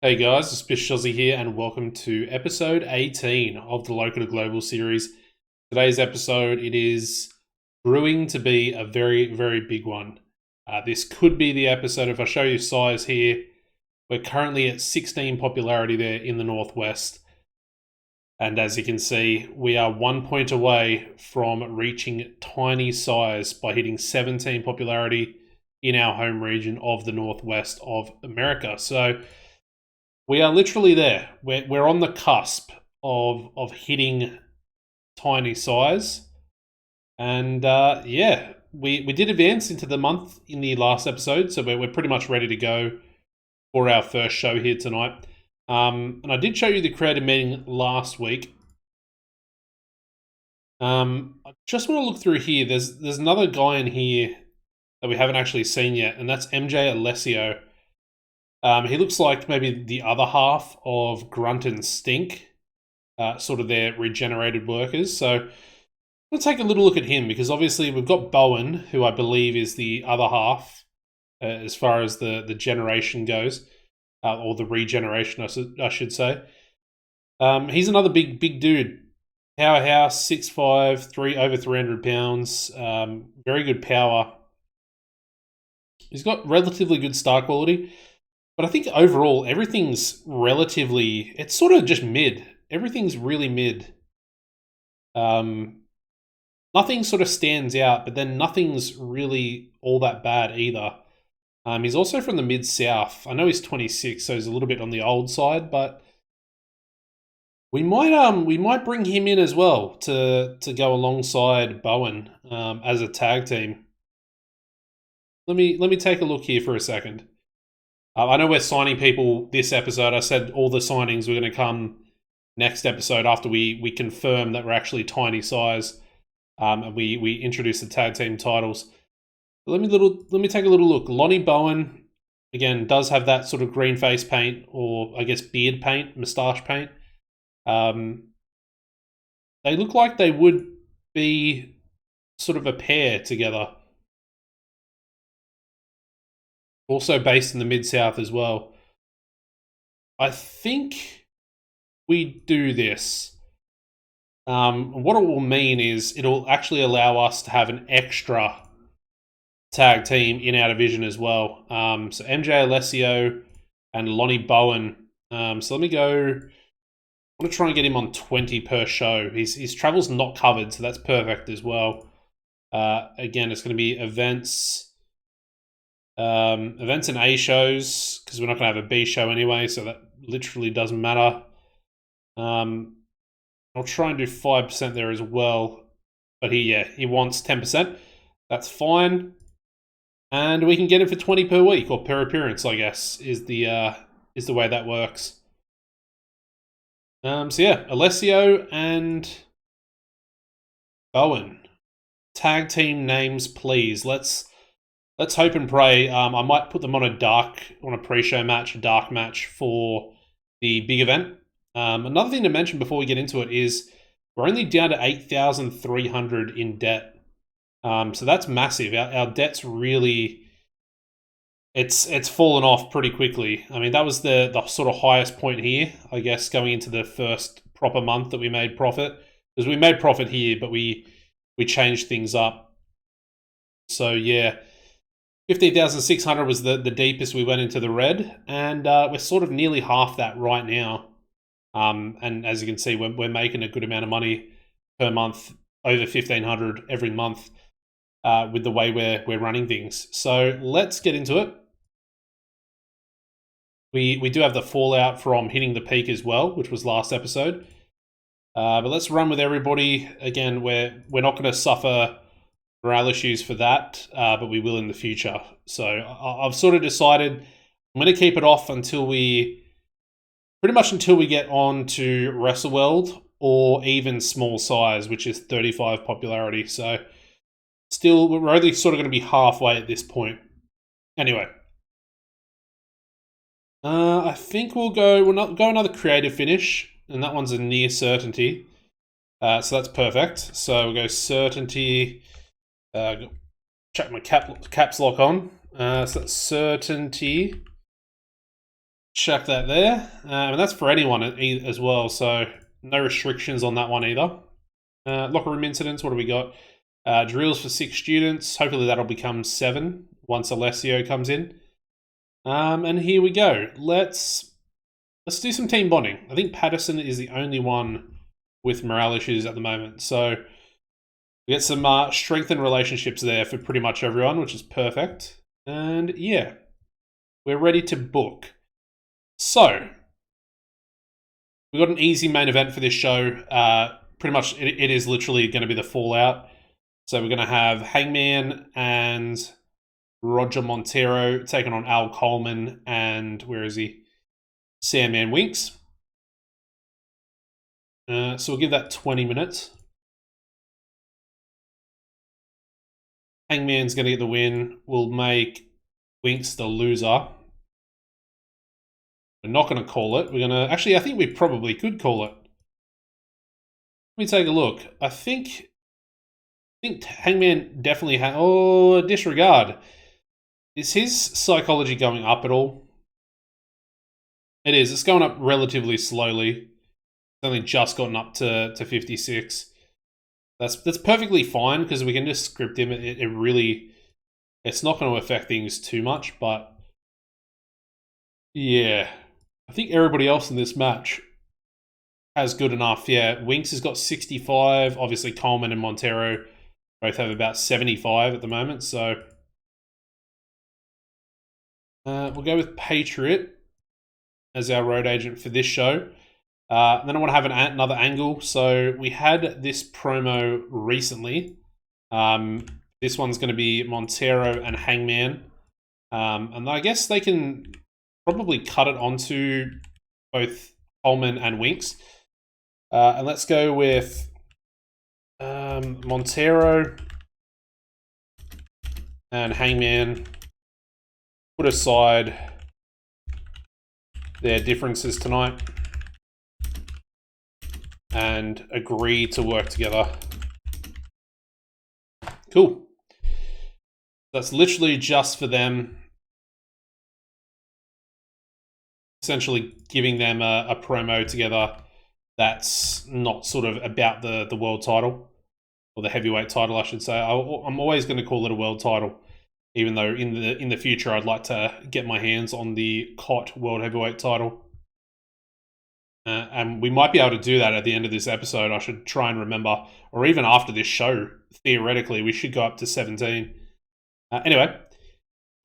Hey guys, AuspiciousAussie here, and welcome to episode 18 of the Local to Global series. Today's episode, it is brewing to be a very, very big one. This could be the episode. If I show you size here, we're currently at 16 popularity there in the Northwest. And as you can see, we are 1 point away from reaching tiny size by hitting 17 popularity in our home region of the Northwest of America. So we are literally there. We're on the cusp of hitting tiny size. And yeah, we did advance into the month in the last episode, so we're pretty much ready to go for our first show here tonight. And I did show you the creative meeting last week. I just want to look through here. There's another guy in here that we haven't actually seen yet, and that's MJ Alessio. He looks like maybe the other half of Grunt and Stink, sort of their regenerated workers. So let's take a little look at him, because obviously we've got Bowen, who I believe is the other half as far as the generation goes. Or the regeneration, I should say. He's another big dude. Powerhouse, 6'5", over 300 pounds. Very good power. He's got relatively good star quality. But I think overall, everything's relatively... It's sort of just mid. Everything's really mid. Nothing sort of stands out, but then nothing's really all that bad either. He's also from the Mid-South. I know he's 26, so he's a little bit on the old side, but we might bring him in as well to go alongside Bowen as a tag team. Let me take a look here for a second. I know we're signing people this episode. I said all the signings were going to come next episode after we confirm that we're actually tiny size, and we introduce the tag team titles. Let me take a little look. Lonnie Bowen, again, does have that sort of green face paint, or I guess beard paint, moustache paint. They look like they would be sort of a pair together. Also based in the Mid-South as well. I think we do this. What it will mean is it'll actually allow us to have an extra tag team in our division as well. So MJ Alessio and Lonnie Bowen. So let me go. I want to try and get him on 20 per show. His travel's not covered, so that's perfect as well. Again, it's going to be events and A shows, because we're not going to have a B show anyway, so that literally doesn't matter. I'll try and do 5% there as well. But he wants 10%. That's fine. And we can get it for 20 per week, or per appearance, I guess, is the way that works. So yeah, Alessio and Bowen. Tag team names, please. Let's hope and pray. I might put them on a pre-show match, a dark match for the big event. Another thing to mention before we get into it is we're only down to 8,300 in debt. So that's massive. Our debt's really... It's fallen off pretty quickly. I mean, that was the sort of highest point here, I guess, going into the first proper month that we made profit. Because we made profit here, but we changed things up. So yeah, 15,600 was the deepest we went into the red, and we're sort of nearly half that right now. And as you can see, we're making a good amount of money per month, over 1,500 every month, with the way we're running things. So let's get into it. We do have the fallout from hitting the peak as well, which was last episode. But let's run with everybody. Again, we're not going to suffer morale issues for that, but we will in the future. So I've sort of decided I'm going to keep it off until we get on to WrestleWorld, or even small size, which is 35 popularity. So still, we're only sort of going to be halfway at this point. Anyway. I think we'll go another creative finish, and that one's a near certainty. So that's perfect. So we'll go certainty. Check my caps lock on. So that's certainty. Check that there. And that's for anyone as well, so no restrictions on that one either. Locker room incidents, what do we got? Drills for 6 students. Hopefully that'll become 7 once Alessio comes in. And here we go. Let's do some team bonding. I think Patterson is the only one with morale issues at the moment. So we get some strengthened relationships there for pretty much everyone, which is perfect. And yeah, we're ready to book. So we got an easy main event for this show. Pretty much it is literally going to be the Fallout. So we're going to have Hangman and Roger Montero taking on Al Coleman and, where is he? Sandman Winks. So we'll give that 20 minutes. Hangman's going to get the win. We'll make Winks the loser. We're not going to call it. We're going to... Actually, I think we probably could call it. Let me take a look. I think Hangman definitely has... Oh, disregard. Is his psychology going up at all? It is. It's going up relatively slowly. It's only just gotten up to 56. That's perfectly fine because we can just script him. It really... It's not going to affect things too much, but... Yeah. I think everybody else in this match has good enough. Yeah, Winks has got 65. Obviously, Coleman and Montero both have about 75 at the moment. So we'll go with Patriot as our road agent for this show. And then I want to have another angle. So we had this promo recently. This one's going to be Montero and Hangman. And I guess they can probably cut it onto both Coleman and Winks. And let's go with Montero and Hangman. Put aside their differences tonight and agree to work together. Cool. That's literally just for them. Essentially giving them a promo together that's not sort of about the world title, or the heavyweight title, I should say. I'm always going to call it a world title, even though in the future I'd like to get my hands on the COT World Heavyweight title. And we might be able to do that at the end of this episode. I should try and remember, or even after this show, theoretically, we should go up to 17. Anyway,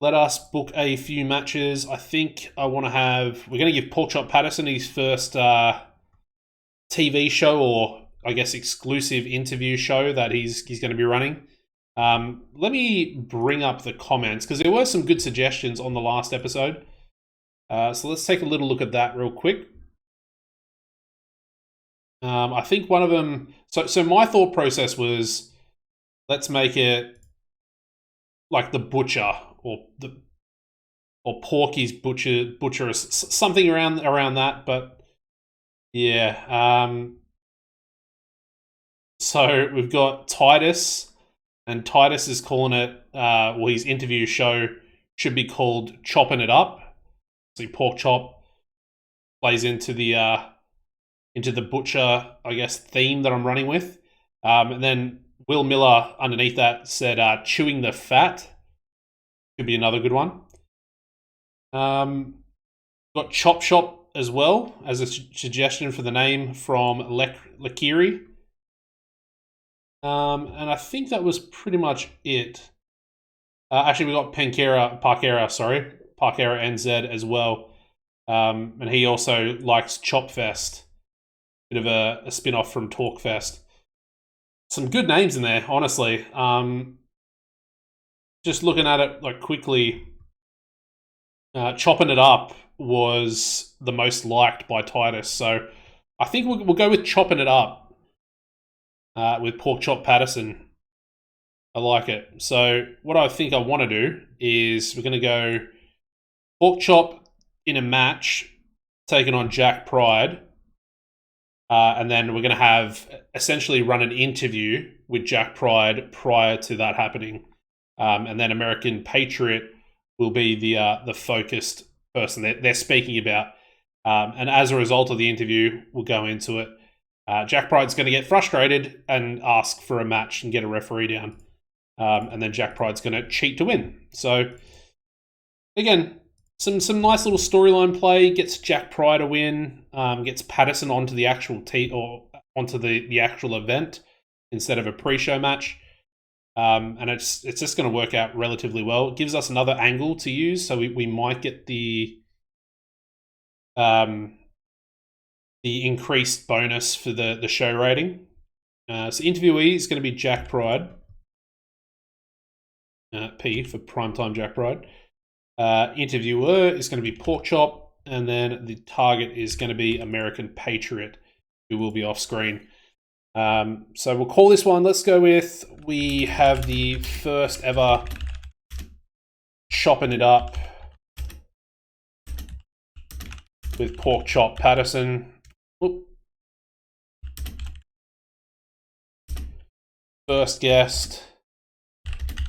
let us book a few matches. I think I want to have... We're going to give Porkchop Patterson his first TV show, or I guess exclusive interview show that he's going to be running. Let me bring up the comments, because there were some good suggestions on the last episode. So let's take a little look at that real quick. I think one of them... So my thought process was, let's make it like the Butcher, or Porky's Butcher, something around that. But yeah, so we've got Titus, and Titus is calling it. Well, his interview show should be called Chopping It Up. So Pork Chop plays into the Butcher, I guess, theme that I'm running with. And then Will Miller underneath that said Chewing the Fat. Could be another good one. Got Chop Shop as well as a suggestion for the name from Lekiri. And I think that was pretty much it. Actually, we got Parkera NZ as well. And he also likes Chop Fest. Bit of a spin-off from Talk Fest. Some good names in there, honestly. Just looking at it like quickly, Chopping It Up was the most liked by Titus. So I think we'll go with Chopping It Up with Pork Chop Patterson. I like it. So what I think I want to do is we're going to go Pork Chop in a match taking on Jack Pride. And then we're going to have essentially run an interview with Jack Pride prior to that happening. And then American Patriot will be the focused person they're speaking about. And as a result of the interview, we'll go into it. Jack Pryde's going to get frustrated and ask for a match and get a referee down. And then Jack Pryde's going to cheat to win. So, again, some nice little storyline play. Gets Jack Pryde a win. Gets Patterson onto the actual onto the actual event instead of a pre-show match. And it's just going to work out relatively well. It gives us another angle to use, so we might get the increased bonus for the show rating. So interviewee is going to be Jack Pryde. P for primetime Jack Pryde. Interviewer is going to be Porkchop, and then the target is going to be American Patriot, who will be off screen. So we'll call this one. Let's go with, we have the first ever chopping it up with Porkchop Patterson. Whoop. First guest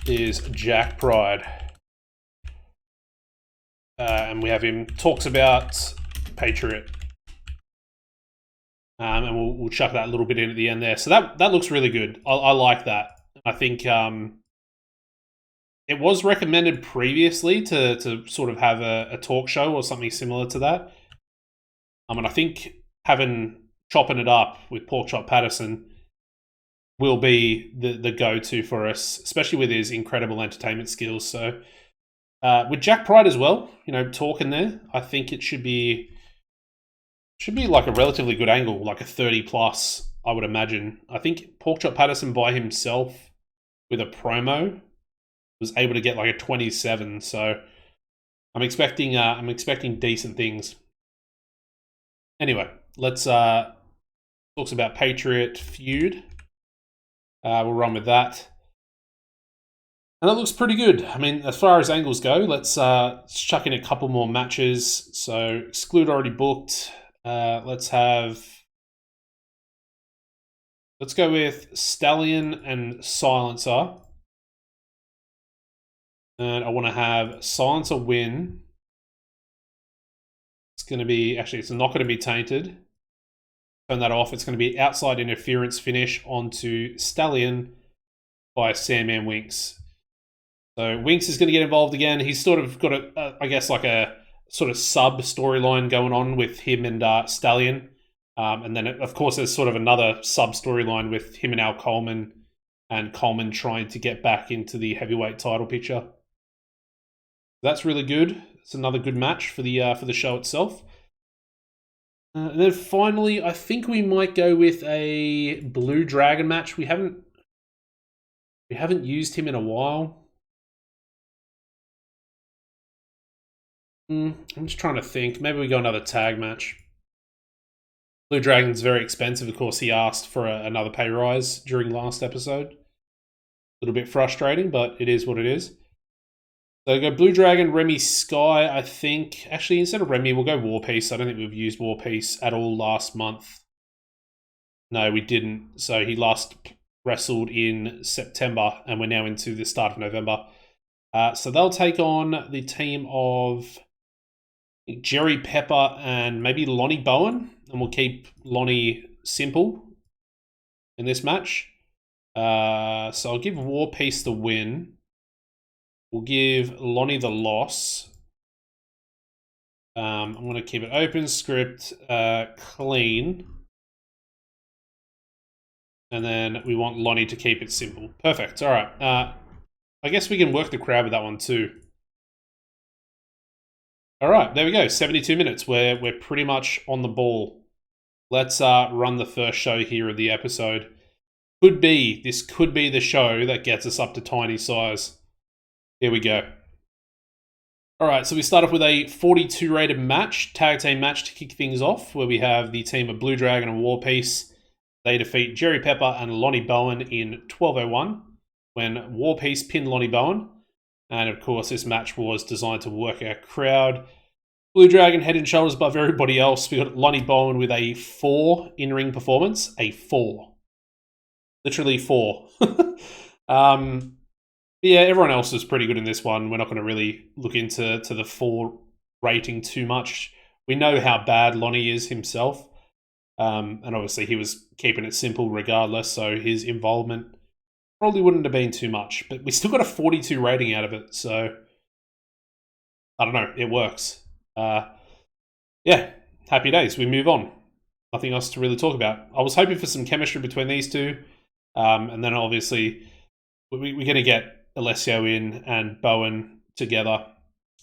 is Jack Pryde. And we have him talks about Patriot. And we'll chuck that a little bit in at the end there. So that looks really good. I like that. I think it was recommended previously to sort of have a talk show or something similar to that. And I think chopping it up with Porkchop Patterson will be the go-to for us, especially with his incredible entertainment skills. So with Jack Pryde as well, talking there, I think it should be like a relatively good angle, like a 30 plus, I would imagine. I think Porkchop Patterson by himself with a promo was able to get like a 27. So I'm expecting decent things. Anyway, let's talks about Patriot feud. We'll run with that. And that looks pretty good. I mean, as far as angles go, let's chuck in a couple more matches. So Exclude already booked. Let's go with Stallion and Silencer. And I want to have Silencer win. It's not going to be tainted. Turn that off. It's going to be outside interference finish onto Stallion by Sandman Winks. So Winks is going to get involved again. He's sort of got a sort of sub storyline going on with him and Stallion. And then, of course, there's sort of another sub storyline with him and Al Coleman, and Coleman trying to get back into the heavyweight title picture. That's really good. It's another good match for the show itself. And then finally, I think we might go with a Blue Dragon match. We haven't used him in a while. I'm just trying to think. Maybe we go another tag match. Blue Dragon's very expensive. Of course, he asked for another pay rise during last episode. A little bit frustrating, but it is what it is. So go Blue Dragon, Remy Sky, I think. Actually, instead of Remy, we'll go War Peace. I don't think we've used War Peace at all last month. No, we didn't. So he last wrestled in September, and we're now into the start of November. So they'll take on the team of Jerry Pepper and maybe Lonnie Bowen, and we'll keep Lonnie simple in this match. So I'll give War Peace the win. We'll give Lonnie the loss. I'm going to keep it open, script, clean. And then we want Lonnie to keep it simple. Perfect. All right. I guess we can work the crowd with that one too. All right, there we go. 72 minutes. We're pretty much on the ball. Let's run the first show here of the episode. This could be the show that gets us up to tiny size. Here we go. All right, so we start off with a 42 rated match, tag team match to kick things off, where we have the team of Blue Dragon and War Peace. They defeat Jerry Pepper and Lonnie Bowen in 12:01 when War Peace pinned Lonnie Bowen. And of course, this match was designed to work our crowd. Blue Dragon head and shoulders above everybody else. We got Lonnie Bowen with a 4 in-ring performance. A 4. Literally 4. Yeah, everyone else is pretty good in this one. We're not going to really look into the 4 rating too much. We know how bad Lonnie is himself. And obviously he was keeping it simple regardless, so his involvement probably wouldn't have been too much. But we still got a 42 rating out of it, so I don't know, it works. Yeah, happy days. We move on. Nothing else to really talk about. I was hoping for some chemistry between these two, and then obviously we're going to get Alessio in and Bowen together,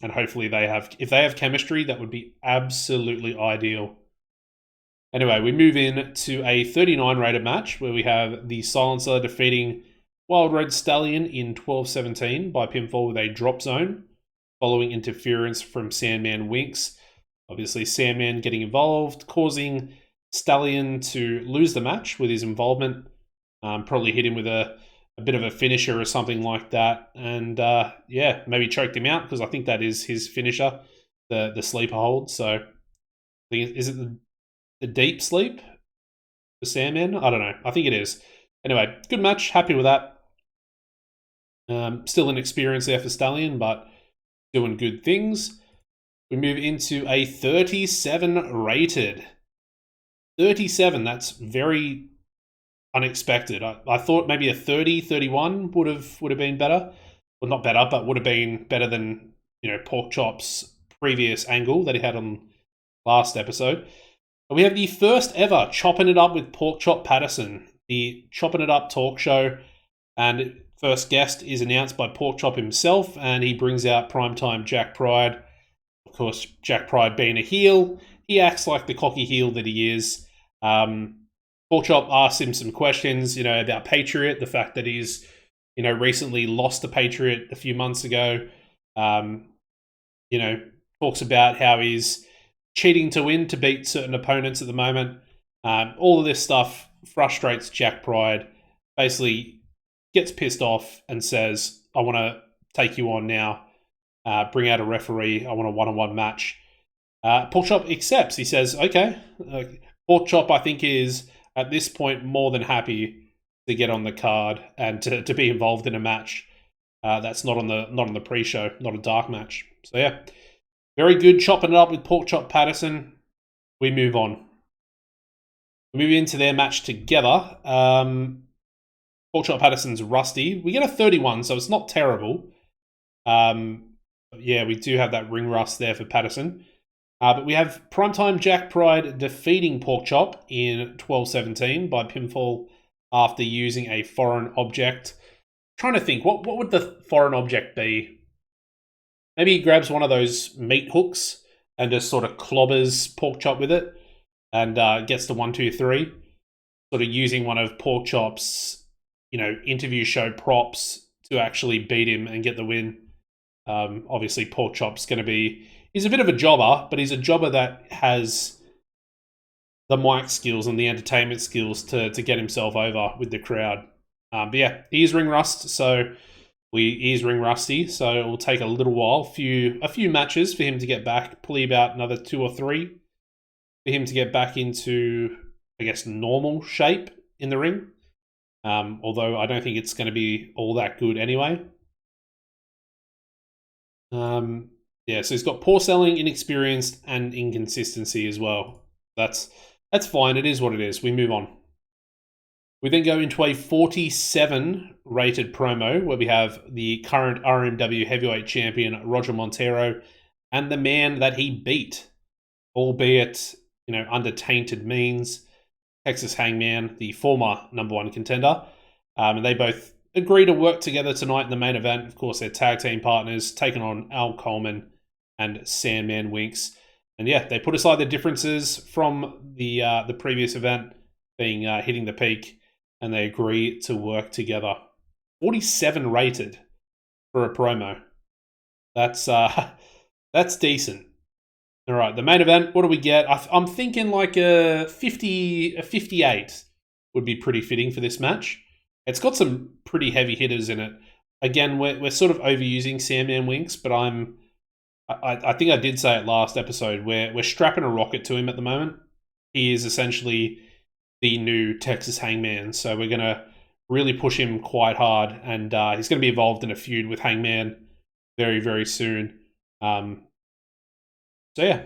and hopefully if they have chemistry, that would be absolutely ideal. Anyway, we move in to a 39 rated match where we have the Silencer defeating Wild Red Stallion in 12-17 by pinfall with a drop zone, following interference from Sandman Winks. Obviously, Sandman getting involved, causing Stallion to lose the match with his involvement. Probably hit him with a bit of a finisher or something like that. And yeah, maybe choked him out because I think that is his finisher, the sleeper hold. So, is it the deep sleep for Sandman? I don't know. I think it is. Anyway, good match. Happy with that. Still an experience there for Stallion, but doing good things. We move into a 37 rated. 37, that's very unexpected. I thought maybe a 30, 31 would have been better. Well, not better, but would have been better than, Porkchop's previous angle that he had on last episode. But we have the first ever Chopping It Up with Porkchop Patterson, the Chopping It Up talk show, and first guest is announced by Porkchop himself, and he brings out primetime Jack Pride. Of course, Jack Pride being a heel, he acts like the cocky heel that he is. Porkchop asks him some questions, about Patriot, the fact that he's, recently lost the Patriot a few months ago. Talks about how he's cheating to win to beat certain opponents at the moment. All of this stuff frustrates Jack Pride. Basically, gets pissed off and says, I want to take you on now. Bring out a referee. I want a one-on-one match. Porkchop accepts. He says, okay. Porkchop, I think, is at this point more than happy to get on the card and to be involved in a match that's not on the pre-show, not a dark match. So yeah, very good chopping it up with Porkchop Patterson. We move on. We move into their match together. Porkchop Patterson's Rusty. We get a 31, so it's not terrible. Yeah, we do have that ring rust there for Patterson. But we have primetime Jack Pride defeating Porkchop in 12-17 by pinfall after using a foreign object. Trying to think, what would the foreign object be? Maybe he grabs one of those meat hooks and just sort of clobbers Porkchop with it and gets to 1, 2, 3. Sort of using one of Porkchop's, interview show props to actually beat him and get the win. Obviously, Porkchop's going to be... He's a bit of a jobber, but he's a jobber that has the mic skills and the entertainment skills to get himself over with the crowd. But yeah, he is ring rust, so he is ring rusty, so it will take a little while, a few matches for him to get back, probably about another 2 or 3 for him to get back into, I guess, normal shape in the ring. Although I don't think it's going to be all that good anyway. Yeah, so he's got poor selling, inexperienced, and inconsistency as well. That's fine. It is what it is. We move on. We then go into a 47 rated promo where we have the current RMW heavyweight champion Roger Montero and the man that he beat, albeit under tainted means, Texas Hangman, the former #1 contender, and they both agree to work together tonight in the main event. Of course, they're tag team partners, taking on Al Coleman and Sandman Winks. And yeah, they put aside the differences from the previous event, being hitting the peak, and they agree to work together. 47 rated for a promo. That's decent. All right, the main event. What do we get? I'm thinking like a 58 would be pretty fitting for this match. It's got some pretty heavy hitters in it. Again, we're sort of overusing Sandman Winks, but I think I did say it last episode. We're strapping a rocket to him at the moment. He is essentially the new Texas Hangman, so we're gonna really push him quite hard, and he's gonna be involved in a feud with Hangman very, very soon. So yeah,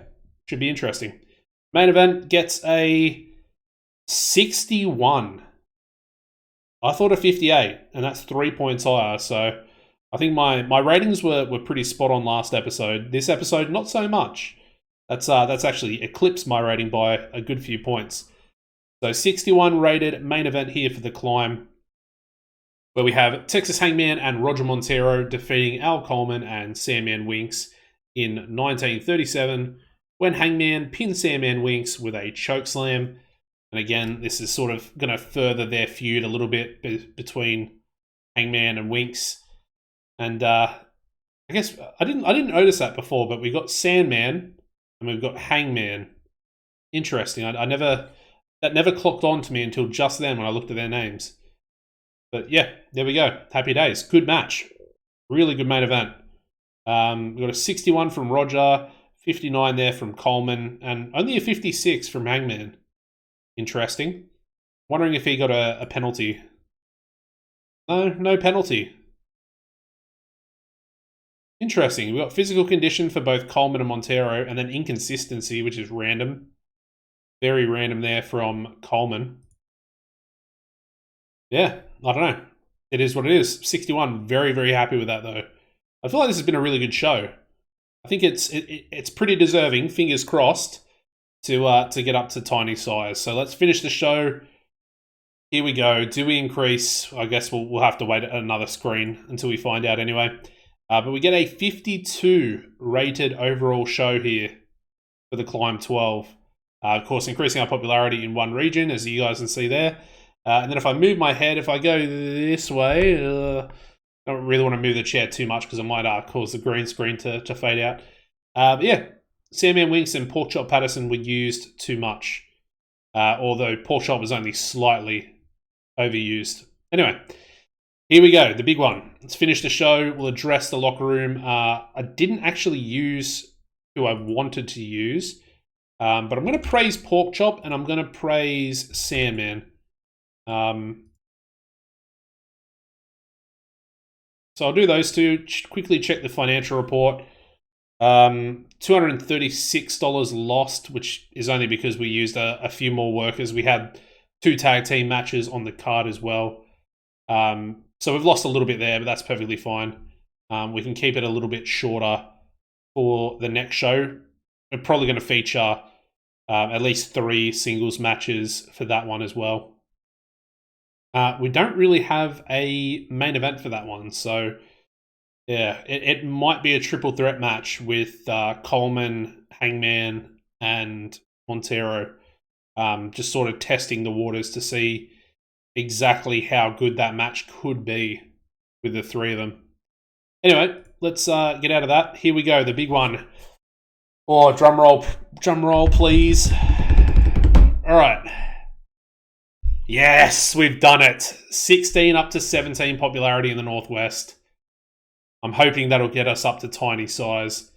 should be interesting. Main event gets a 61. I thought a 58, and that's 3 points higher. So I think my ratings were pretty spot on last episode. This episode, not so much. That's actually eclipsed my rating by a good few points. So 61 rated main event here for the climb, where we have Texas Hangman and Roger Montero defeating Al Coleman and Sandman Winks in 1937, when Hangman pinned Sandman Winks with a chokeslam. And again, this is sort of going to further their feud a little bit between Hangman and Winks. And I guess I didn't notice that before, but we got Sandman and we've got Hangman. Interesting. That never clocked on to me until just then when I looked at their names. But yeah, there we go. Happy days. Good match. Really good main event. We got a 61 from Roger, 59 there from Coleman, and only a 56 from Hangman. Interesting. Wondering if he got a penalty. No penalty. Interesting. We've got physical condition for both Coleman and Montero, and then inconsistency, which is random. Very random there from Coleman. Yeah, I don't know. It is what it is. 61. Very, very happy with that, though. I feel like this has been a really good show. I think it's pretty deserving, fingers crossed, to get up to tiny size. So let's finish the show. Here we go. Do we increase? I guess we'll have to wait at another screen until we find out anyway. But we get a 52 rated overall show here for the Climb 12. Of course, increasing our popularity in one region, as you guys can see there. And then if I move my head, if I go this way, I don't really want to move the chair too much because it might cause the green screen to fade out. But yeah, Sandman Winks and Porkchop Patterson were used too much. Although Porkchop was only slightly overused. Anyway, here we go, the big one. Let's finish the show. We'll address the locker room. I didn't actually use who I wanted to use. But I'm going to praise Porkchop and I'm going to praise Sandman. So I'll do those two. Quickly check the financial report. $236 lost, which is only because we used a few more workers. We had 2 tag team matches on the card as well. So we've lost a little bit there, but that's perfectly fine. We can keep it a little bit shorter for the next show. We're probably going to feature at least 3 singles matches for that one as well. We don't really have a main event for that one, so yeah, it might be a triple threat match with Coleman, Hangman, and Montero, just sort of testing the waters to see exactly how good that match could be with the 3 of them. Anyway, let's get out of that. Here we go, the big one. Oh, drum roll, please. All right. Yes, we've done it. 16 up to 17 popularity in the Northwest. I'm hoping that'll get us up to tiny size.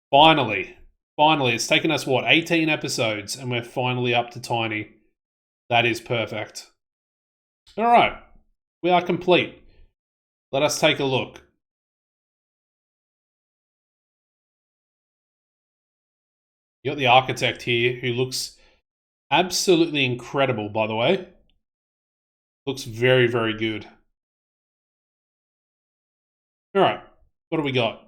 Finally, it's taken us, 18 episodes, and we're finally up to tiny. That is perfect. All right, we are complete. Let us take a look. You got the architect here who looks absolutely incredible, by the way. Looks very, very good. All right, what do we got?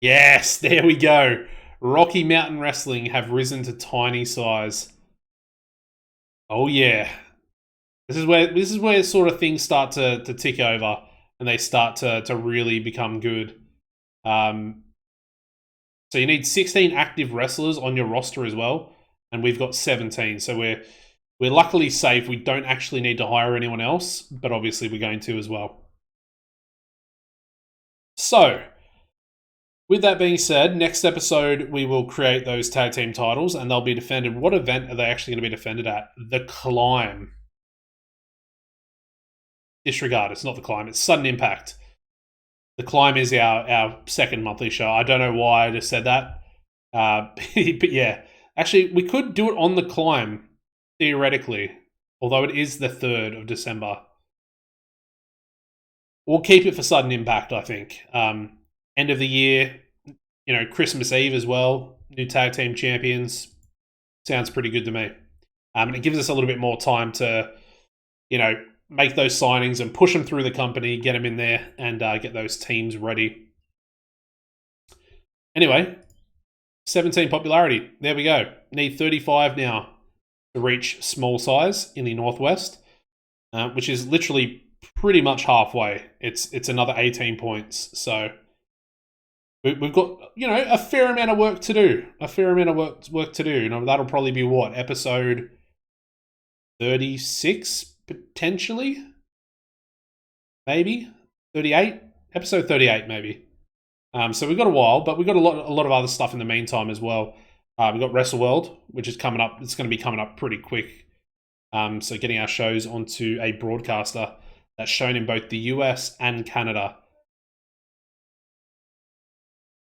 Yes, there we go. Rocky Mountain Wrestling have risen to tiny size. Oh yeah. This is where sort of things start to tick over and they start to really become good. So you need 16 active wrestlers on your roster as well, and we've got 17. So we're luckily safe. We don't actually need to hire anyone else, but obviously we're going to as well. So, with that being said, next episode we will create those tag team titles and they'll be defended. What event are they actually going to be defended at? The Climb. Disregard, it's not the Climb, it's Sudden Impact. The Climb is our second monthly show. I don't know why I just said that. But yeah, actually, we could do it on the Climb, theoretically, although it is the 3rd of December. We'll keep it for Sudden Impact, I think. End of the year, Christmas Eve as well. new tag team champions. Sounds pretty good to me. And it gives us a little bit more time to, make those signings and push them through the company, get them in there, and get those teams ready. Anyway, 17 popularity. There we go. Need 35 now to reach small size in the Northwest, which is literally pretty much halfway. It's another 18 points. So we've got, a fair amount of work to do. Work to do. That'll probably be what? Episode 36, potentially? Maybe? 38? Episode 38, maybe. So we've got a while, but we've got a lot of other stuff in the meantime as well. We've got Wrestle World, which is coming up. It's going to be coming up pretty quick. So getting our shows onto a broadcaster that's shown in both the US and Canada.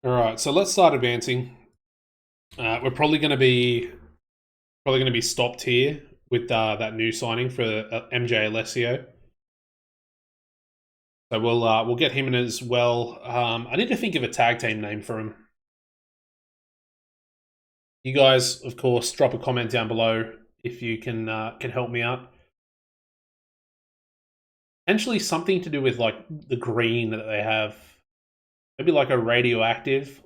All right, so let's start advancing. We're probably going to be stopped here with that new signing for MJ Alessio. So we'll get him in as well. I need to think of a tag team name for him. You guys, of course, drop a comment down below if you can help me out. Potentially something to do with like the green that they have. Maybe like a radioactive.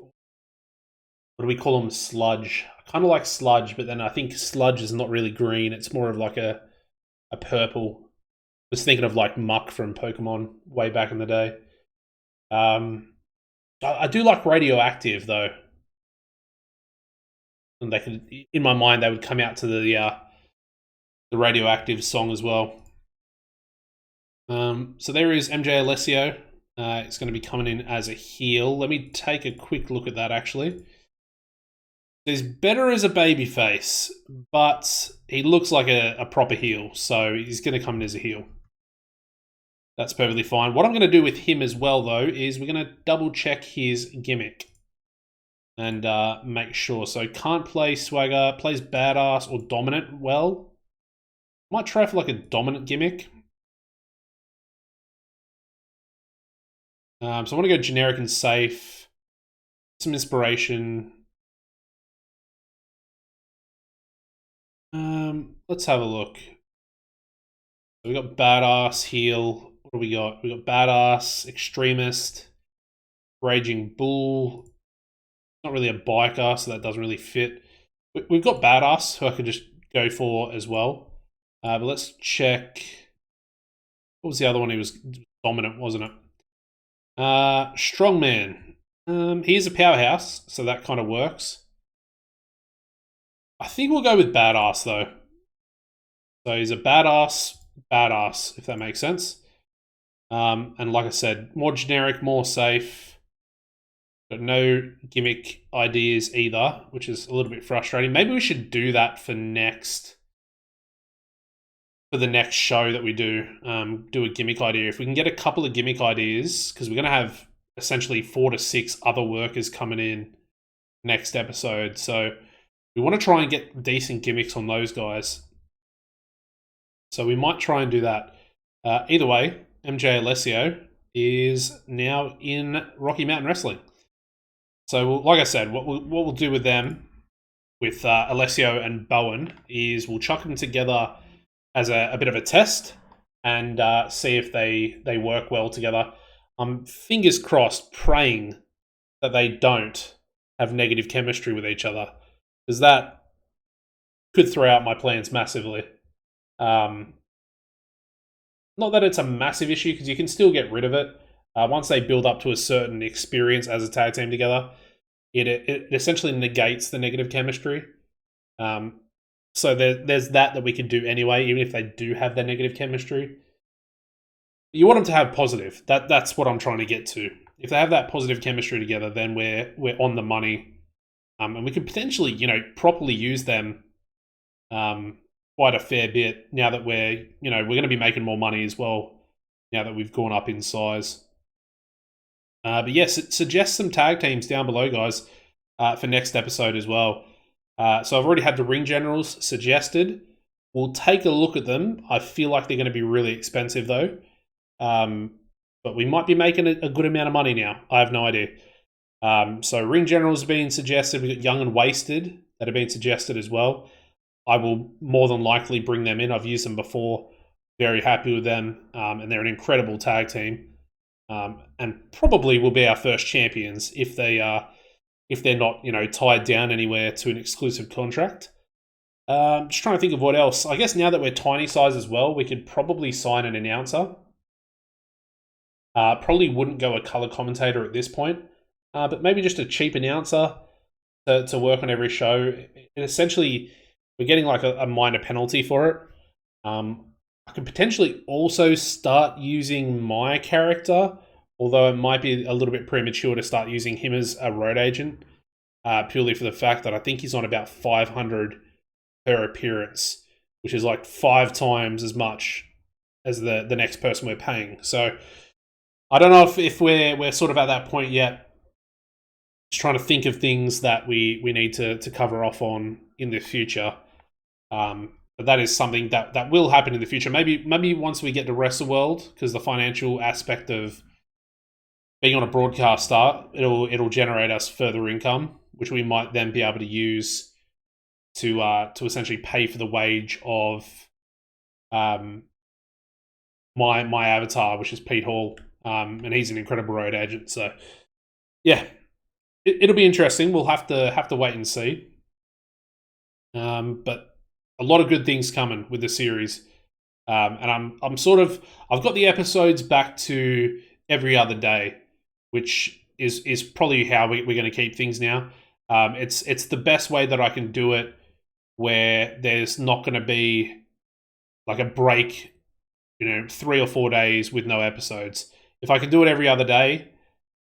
What do we call them? Sludge. I kind of like sludge, but then I think sludge is not really green. It's more of like a purple. I was thinking of like Muck from Pokemon way back in the day. I do like radioactive though. And they could, in my mind, they would come out to the radioactive song as well. So there is MJ Alessio. It's going to be coming in as a heel. Let me take a quick look at that actually. He's better as a babyface, but he looks like a proper heel, so he's going to come in as a heel. That's perfectly fine. What I'm going to do with him as well, though, is we're going to double check his gimmick and make sure. So can't play swagger, plays badass or dominant well. Might try for like a dominant gimmick. So I want to go generic and safe. Some inspiration. Let's have a look. So we got badass, heel. What do we got? We got badass, extremist, raging bull. Not really a biker, so that doesn't really fit. We've got badass, who I could just go for as well. But let's check. What was the other one? He was dominant, wasn't it? Strongman. He's a powerhouse, so that kind of works. I think we'll go with badass though. So he's a badass, if that makes sense. And like I said, more generic, more safe. Got no gimmick ideas either, which is a little bit frustrating. Maybe we should do that for the next show that we do. Do a gimmick idea. If we can get a couple of gimmick ideas, because we're going to have essentially 4 to 6 other workers coming in next episode. So we want to try and get decent gimmicks on those guys. So we might try and do that. Either way, MJ Alessio is now in Rocky Mountain Wrestling. So, like I said, what we'll do with them, with Alessio and Bowen, is we'll chuck them together as a bit of a test and see if they work well together. I'm fingers crossed, praying that they don't have negative chemistry with each other, because that could throw out my plans massively. Not that it's a massive issue, because you can still get rid of it. Once they build up to a certain experience as a tag team together, it essentially negates the negative chemistry. So there's that we can do anyway, even if they do have their negative chemistry. You want them to have positive. That's what I'm trying to get to. If they have that positive chemistry together, then we're on the money, and we can potentially properly use them quite a fair bit now that we're going to be making more money as well now that we've gone up in size. But yes, suggest some tag teams down below, guys, for next episode as well. So I've already had the Ring Generals suggested. We'll take a look at them. I feel like they're going to be really expensive though. But we might be making a good amount of money now. I have no idea. So ring generals have been suggested. We've got Young and Wasted that have been suggested as well. I will more than likely bring them in. I've used them before. Very happy with them, and they're an incredible tag team, and probably will be our first champions if they're not tied down anywhere to an exclusive contract. Just trying to think of what else. I guess now that we're tiny size as well, we could probably sign an announcer. Probably wouldn't go a color commentator at this point, but maybe just a cheap announcer to work on every show. And essentially, we're getting like a minor penalty for it. I could potentially also start using my character, although it might be a little bit premature to start using him as a road agent, purely for the fact that I think he's on about 500 per appearance, which is like 5 times as much as the next person we're paying. So I don't know if we're sort of at that point yet. Just trying to think of things that we need to cover off on in the future. But that is something that will happen in the future. Maybe once we get to Wrestle because the financial aspect of being on a broadcaster, it'll generate us further income, which we might then be able to use to essentially pay for the wage of my avatar, which is Pete Hall, and he's an incredible road agent. So yeah, it'll be interesting. We'll have to wait and see. But a lot of good things coming with the series, and I've got the episodes back to every other day, which is probably how we're going to keep things now. It's the best way that I can do it, where there's not going to be like a break, 3 or 4 days with no episodes. If I can do it every other day,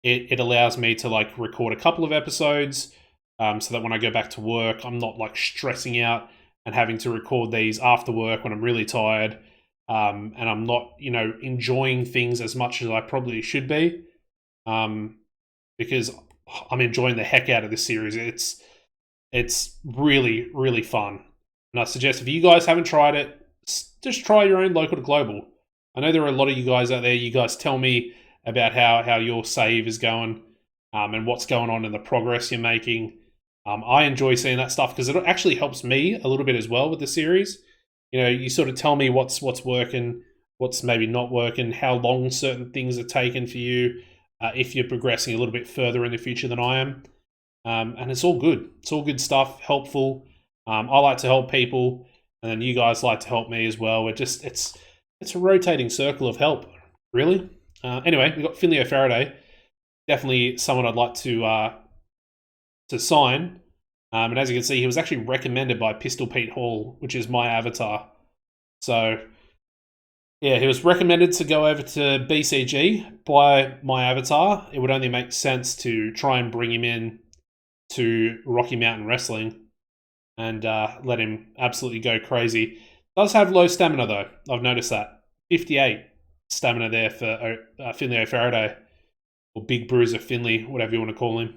it allows me to like record a couple of episodes, so that when I go back to work, I'm not like stressing out and having to record these after work when I'm really tired, and I'm not, enjoying things as much as I probably should be, because I'm enjoying the heck out of this series. It's really, really fun. And I suggest if you guys haven't tried it, just try your own local to global. I know there are a lot of you guys out there. You guys tell me about how your save is going, and what's going on in the progress you're making. I enjoy seeing that stuff because it actually helps me a little bit as well with the series. You sort of tell me what's working, what's maybe not working, how long certain things are taking for you, if you're progressing a little bit further in the future than I am. And it's all good. It's all good stuff, helpful. I like to help people, and then you guys like to help me as well. It's a rotating circle of help, really. Anyway, we've got Finley O'Faraday. Definitely someone I'd like to sign. And as you can see, he was actually recommended by Pistol Pete Hall, which is my avatar. So yeah, he was recommended to go over to BCG by my avatar. It would only make sense to try and bring him in to Rocky Mountain Wrestling and let him absolutely go crazy. Does have low stamina though. I've noticed that. 58 stamina there for Finley O'Faraday, or Big Bruiser Finley, whatever you want to call him.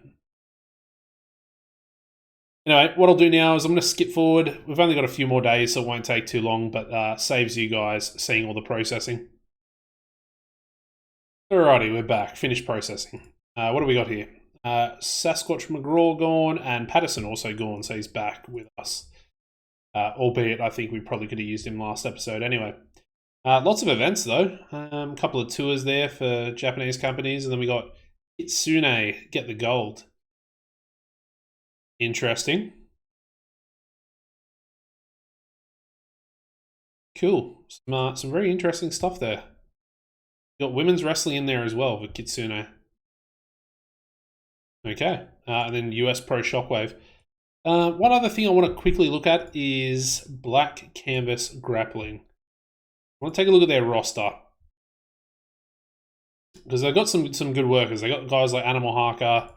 Anyway, what I'll do now is I'm going to skip forward. We've only got a few more days, so it won't take too long, but saves you guys seeing all the processing. Alrighty, we're back. Finished processing. What do we got here? Sasquatch McGraw gone, and Patterson also gone, so he's back with us. Albeit, I think we probably could have used him last episode anyway. Lots of events, though. A couple of tours there for Japanese companies, and then we got Kitsune get the gold. Interesting. Cool. Some very interesting stuff there. Got women's wrestling in there as well with Kitsune. Okay. And then US Pro Shockwave. One other thing I want to quickly look at is Black Canvas Grappling. I want to take a look at their roster, because they've got some good workers. They got guys like Animal Harker.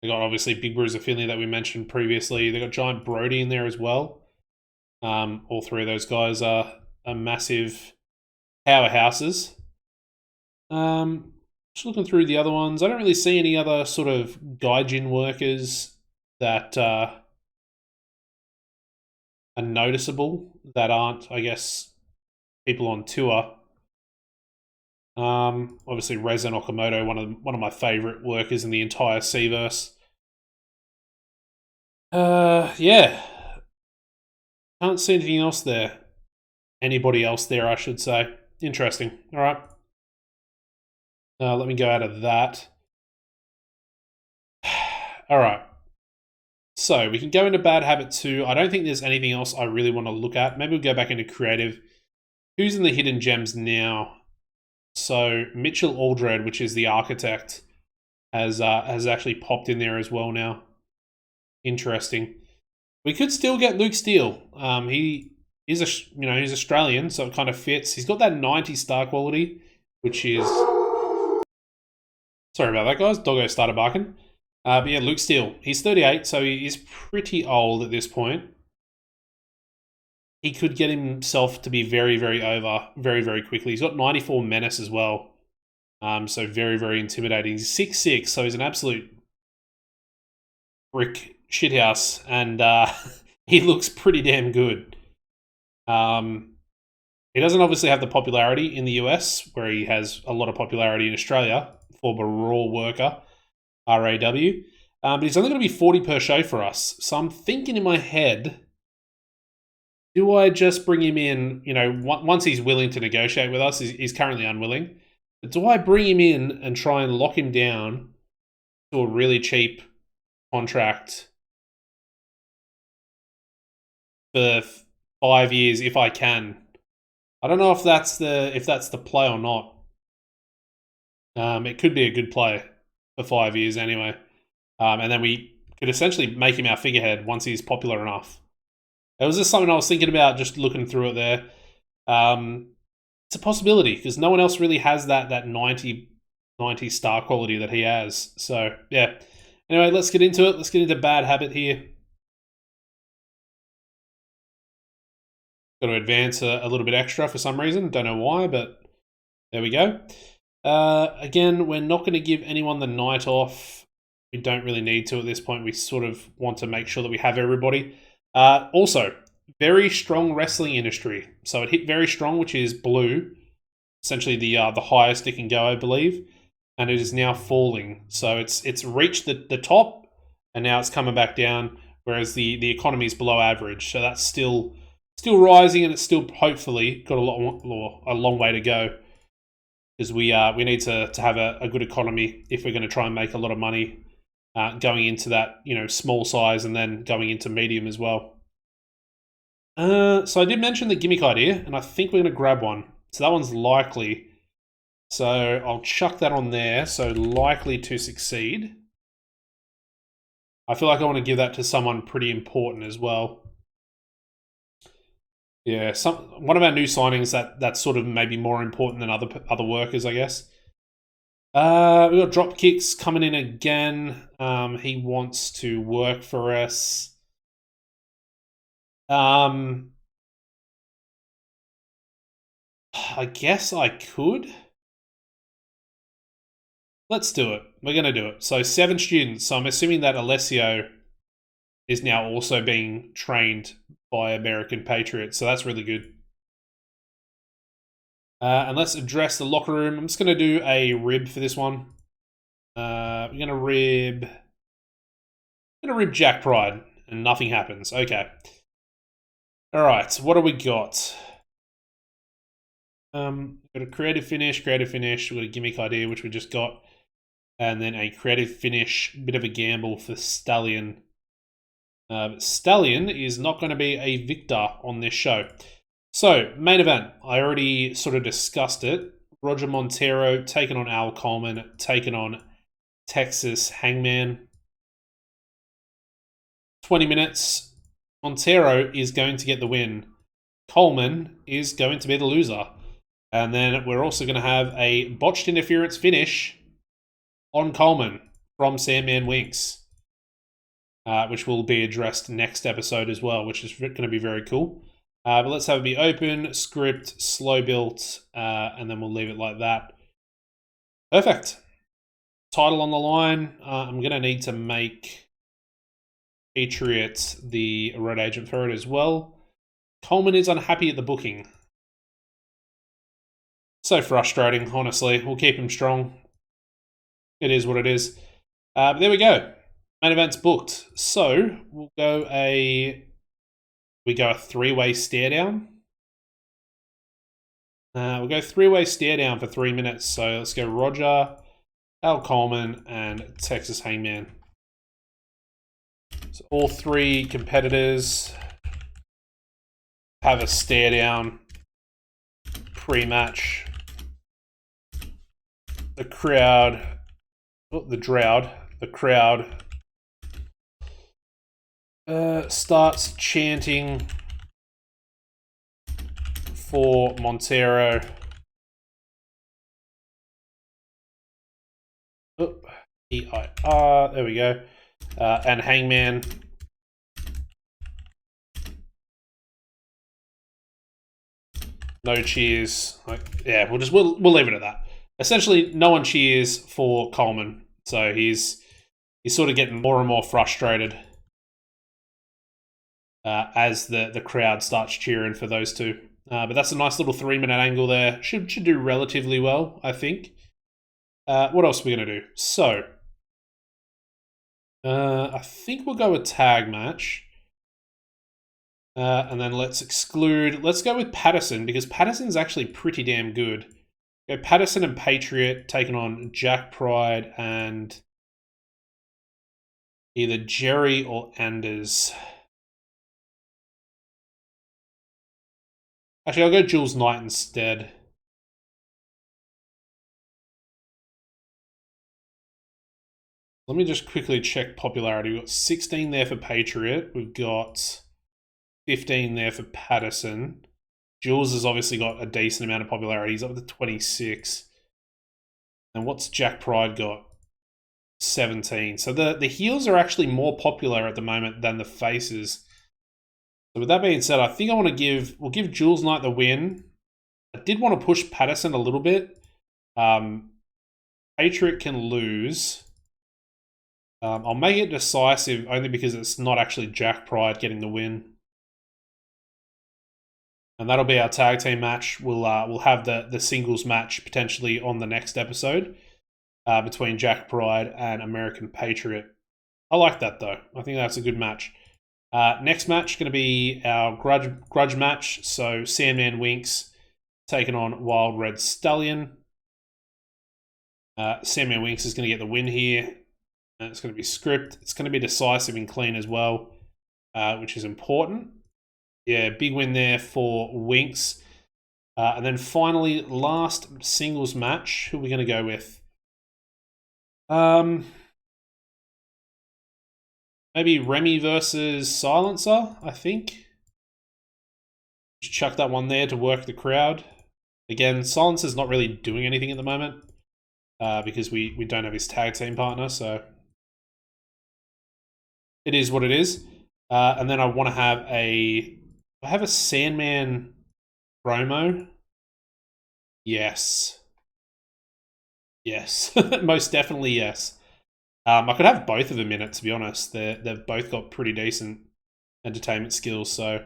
They got obviously Big Bruiser Finley that we mentioned previously. They got Giant Brody in there as well. All three of those guys are massive powerhouses. Just looking through the other ones, I don't really see any other sort of gaijin workers that are noticeable that aren't, I guess, people on tour. Obviously, Reza Okamoto, one of my favorite workers in the entire Seaverse. Yeah. Can't see anything else there. Anybody else there, I should say. Interesting. All right. Let me go out of that. All right. So we can go into Bad Habit 2. I don't think there's anything else I really want to look at. Maybe we'll go back into Creative. Who's in the Hidden Gems now? So Mitchell Aldred, which is the architect, has actually popped in there as well now. Interesting. We could still get Luke Steele. He is he's Australian, so it kind of fits. He's got that 90 star quality, which is sorry about that, guys. Doggo started barking. But yeah, Luke Steele. He's 38, so he is pretty old at this point. He could get himself to be very, very over very, very quickly. He's got 94 menace as well. So very, very intimidating. He's 6'6", so he's an absolute brick shithouse, and he looks pretty damn good. He doesn't obviously have the popularity in the US, where he has a lot of popularity in Australia for the raw worker, RAW. But he's only going to be 40 per show for us. So I'm thinking in my head, do I just bring him in, once he's willing to negotiate with us, he's currently unwilling. But do I bring him in and try and lock him down to a really cheap contract for 5 years if I can? I don't know if that's the play or not. It could be a good play for 5 years anyway. And then we could essentially make him our figurehead once he's popular enough. It was just something I was thinking about just looking through it there. It's a possibility because no one else really has that 90 star quality that he has. So, yeah. Anyway, let's get into it. Let's get into Bad Habit here. Got to advance a little bit extra for some reason. Don't know why, but there we go. Again, we're not going to give anyone the night off. We don't really need to at this point. We sort of want to make sure that we have everybody. Also, very strong wrestling industry. So it hit very strong, which is blue. Essentially the highest it can go, I believe. And it is now falling. So it's reached the top, and now it's coming back down, whereas the economy is below average. So that's still rising, and it's still hopefully got a long way to go. Because we need to have a good economy if we're going to try and make a lot of money going into that small size and then going into medium as well. So I did mention the gimmick idea, and I think we're going to grab one. So that one's likely. So I'll chuck that on there. So likely to succeed. I feel like I want to give that to someone pretty important as well. Yeah, one of our new signings that's sort of maybe more important than other workers, I guess. We got Dropkicks coming in again. He wants to work for us. I guess I could. Let's do it. We're going to do it. So 7 students. So I'm assuming that Alessio is now also being trained by American Patriots. So that's really good. And let's address the locker room. I'm just going to do a rib for this one. We're going to rib Jack Pride, and nothing happens. Okay. All right. What do we got? Got a creative finish. We've got a gimmick idea, which we just got. And then a creative finish, bit of a gamble for Stallion. Stallion is not going to be a victor on this show. So, main event. I already sort of discussed it. Roger Montero taking on Al Coleman, taking on Texas Hangman. 20 minutes. Montero is going to get the win. Coleman is going to be the loser. And then we're also going to have a botched interference finish on Coleman from Sandman Winks, which will be addressed next episode as well, which is going to be very cool. But let's have it be open, script, slow built, and then we'll leave it like that. Perfect. Title on the line. I'm going to need to make Patriot the road agent for it as well. Coleman is unhappy at the booking. So frustrating, honestly. We'll keep him strong. It is what it is. But there we go. Main event's booked. So we'll go a three-way stare down. We'll go three-way stare down for 3 minutes. So let's go Roger, Al Coleman, and Texas Hangman. So all three competitors have a stare down pre-match. The crowd starts chanting for Montero. E-I-R, there we go. And Hangman. No cheers. Yeah, we'll leave it at that. Essentially, no one cheers for Coleman, so he's sort of getting more and more frustrated as the crowd starts cheering for those two. But that's a nice little 3-minute angle there. Should do relatively well, I think. What else are we gonna do? So, I think we'll go with tag match. And then let's go with Patterson, because Patterson's actually pretty damn good. Go Patterson and Patriot taking on Jack Pride and either Jerry or Anders. Actually, I'll go Jules Knight instead. Let me just quickly check popularity. We've got 16 there for Patriot. We've got 15 there for Patterson. Jules has obviously got a decent amount of popularity. He's up to 26. And what's Jack Pride got? 17. So the heels are actually more popular at the moment than the faces. So with that being said, I think we'll give Jules Knight the win. I did want to push Patterson a little bit. Patriot can lose. I'll make it decisive only because it's not actually Jack Pride getting the win. And that'll be our tag team match. We'll have the singles match potentially on the next episode between Jack Pride and American Patriot. I like that though. I think that's a good match. Next match going to be our grudge match. So Sandman Winks taking on Wild Red Stallion. Sandman Winks is going to get the win here. And it's going to be script. It's going to be decisive and clean as well, which is important. Yeah, big win there for Winks. And then finally, last singles match. Who are we going to go with? Maybe Remy versus Silencer, I think. Just chuck that one there to work the crowd. Again, Silencer's not really doing anything at the moment because we don't have his tag team partner, so it is what it is. And then I want to have a Sandman promo. Yes. Yes. Most definitely yes. I could have both of them in it, to be honest. They've both got pretty decent entertainment skills. So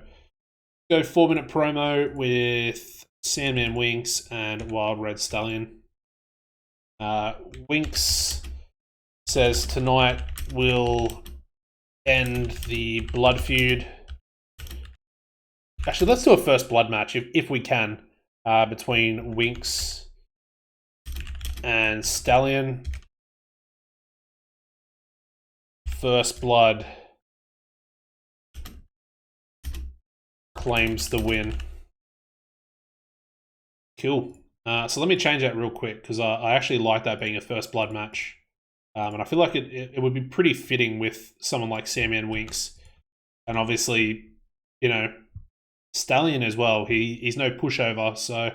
go 4-minute promo with Sandman Winks and Wild Red Stallion. Winks says tonight will end the blood feud. Actually, let's do a first blood match if we can between Winks and Stallion. First blood claims the win. Cool. So let me change that real quick because I actually like that being a first blood match. And I feel like it would be pretty fitting with someone like Sandman Winks. And obviously, you know, Stallion as well. He's no pushover, so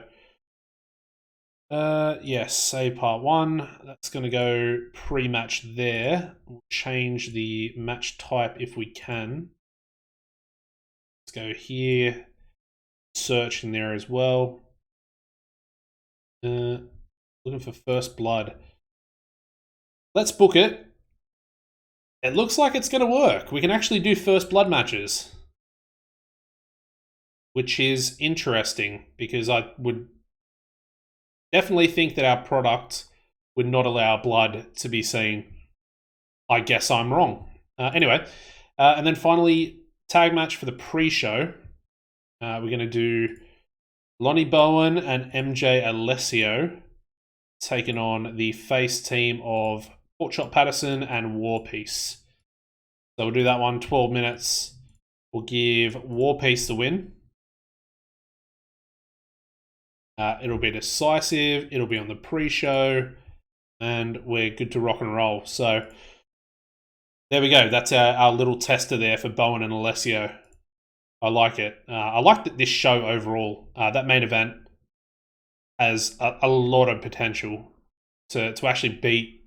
yes, save part 1. That's going to go pre-match there. We'll change the match type if we can. Let's go here. Search in there as well. Looking for first blood. Let's book it. It looks like it's going to work. We can actually do first blood matches, which is interesting because I would definitely think that our product would not allow blood to be seen. I guess I'm wrong. Anyway, and then finally, tag match for the pre-show. We're going to do Lonnie Bowen and MJ Alessio taking on the face team of Porkchop Patterson and War Peace. So we'll do that one, 12 minutes. We'll give War Peace the win. It'll be decisive. It'll be on the pre-show. And we're good to rock and roll. So there we go. That's our little tester there for Bowen and Alessio. I like it. I like this show overall. That main event has a lot of potential to actually beat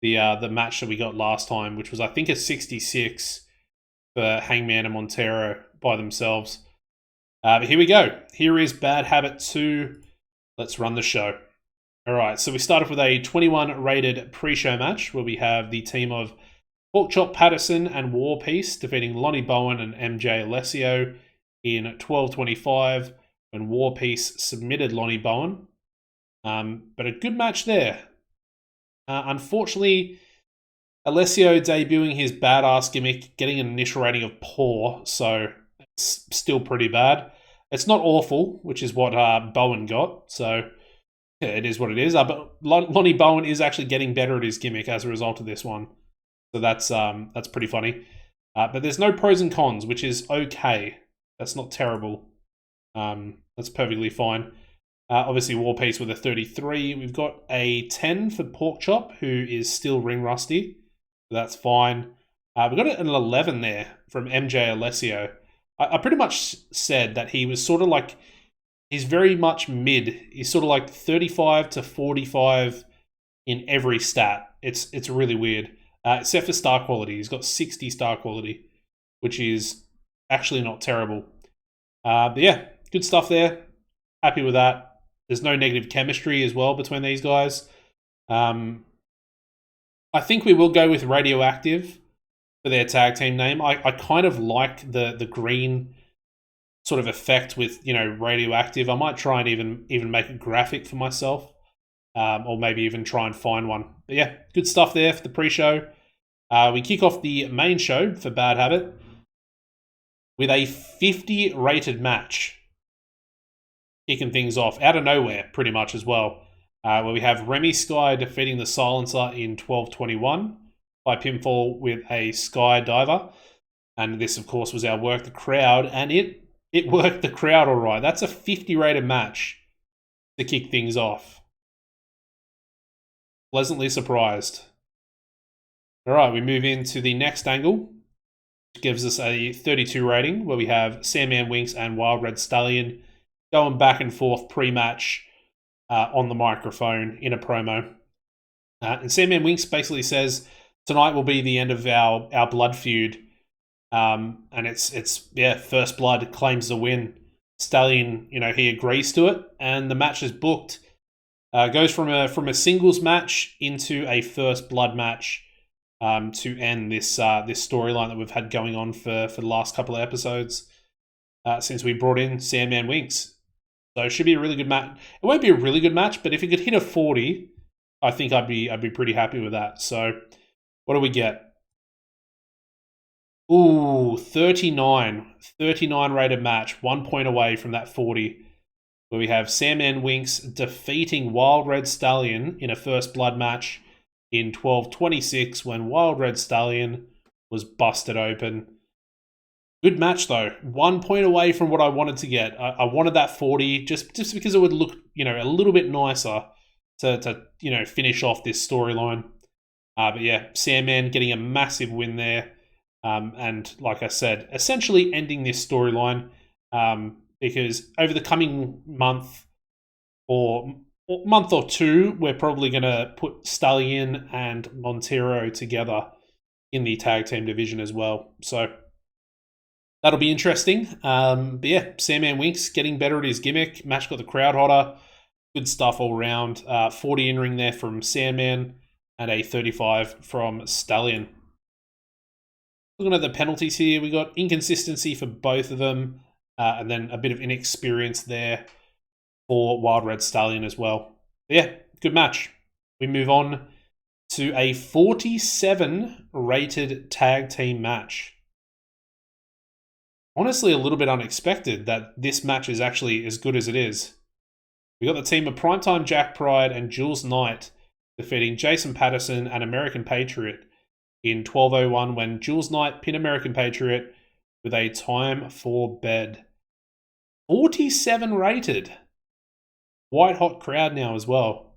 the match that we got last time, which was, I think, a 66 for Hangman and Montero by themselves. But here we go. Here is Bad Habit 2. Let's run the show. All right, so we start off with a 21 rated pre-show match where we have the team of Porkchop Patterson and War Peace defeating Lonnie Bowen and MJ Alessio in 12:25 when War Peace submitted Lonnie Bowen. But a good match there. Unfortunately, Alessio debuting his badass gimmick, getting an initial rating of poor, so it's still pretty bad. It's not awful, which is what Bowen got, so yeah, it is what it is. But Lonnie Bowen is actually getting better at his gimmick as a result of this one, so that's pretty funny. But there's no pros and cons, which is okay. That's not terrible. That's perfectly fine. Obviously, War Peace with a 33. We've got a 10 for Porkchop, who is still ring rusty. So that's fine. We've got an 11 there from MJ Alessio. I pretty much said that he was sort of like, he's very much mid. He's sort of like 35 to 45 in every stat. It's really weird. Except for star quality. He's got 60 star quality, which is actually not terrible. But yeah, good stuff there. Happy with that. There's no negative chemistry as well between these guys. I think we will go with Radioactive for their tag team name. I kind of like the green sort of effect with, Radioactive. I might try and even make a graphic for myself, or maybe even try and find one. But yeah, good stuff there for the pre-show. We kick off the main show for Bad Habit with a 50 rated match. Kicking things off out of nowhere, pretty much as well, where we have Remy Sky defeating the Silencer in 12:21 by pinfall with a Sky Diver, and this, of course, was our work the crowd, and it worked the crowd all right. That's a 50 rated match to kick things off. Pleasantly surprised. All right, we move into the next angle, which gives us a 32 rating, where we have Sandman Winks and Wild Red Stallion going back and forth pre-match on the microphone in a promo. And Sandman Winks basically says, tonight will be the end of our blood feud. And it's First Blood claims the win. Stallion, he agrees to it, and the match is booked. Goes from a singles match into a First Blood match to end this storyline that we've had going on for the last couple of episodes since we brought in Sandman Winks. So it should be a really good match. It won't be a really good match, but if it could hit a 40, I think I'd be pretty happy with that. So what do we get? Ooh, 39 rated match, 1 point away from that 40, where we have Sandman Winks defeating Wild Red Stallion in a First Blood match in 12:26 when Wild Red Stallion was busted open. Good match, though. 1 point away from what I wanted to get. I wanted that 40 just because it would look, a little bit nicer to finish off this storyline. But yeah, Sandman getting a massive win there. And like I said, essentially ending this storyline because over the coming month or two, we're probably going to put Stallion and Montero together in the tag team division as well. So that'll be interesting. But yeah, Sandman Winks getting better at his gimmick. Match got the crowd hotter. Good stuff all around. 40 in ring there from Sandman and a 35 from Stallion. Looking at the penalties here, we got inconsistency for both of them, and then a bit of inexperience there for Wild Red Stallion as well. But yeah, good match. We move on to a 47 rated tag team match. Honestly, a little bit unexpected that this match is actually as good as it is. We got the team of Primetime Jack Pride and Jules Knight defeating Jason Patterson and American Patriot in 12:01 when Jules Knight pinned American Patriot with a time for bed. 47 rated. White hot crowd now as well.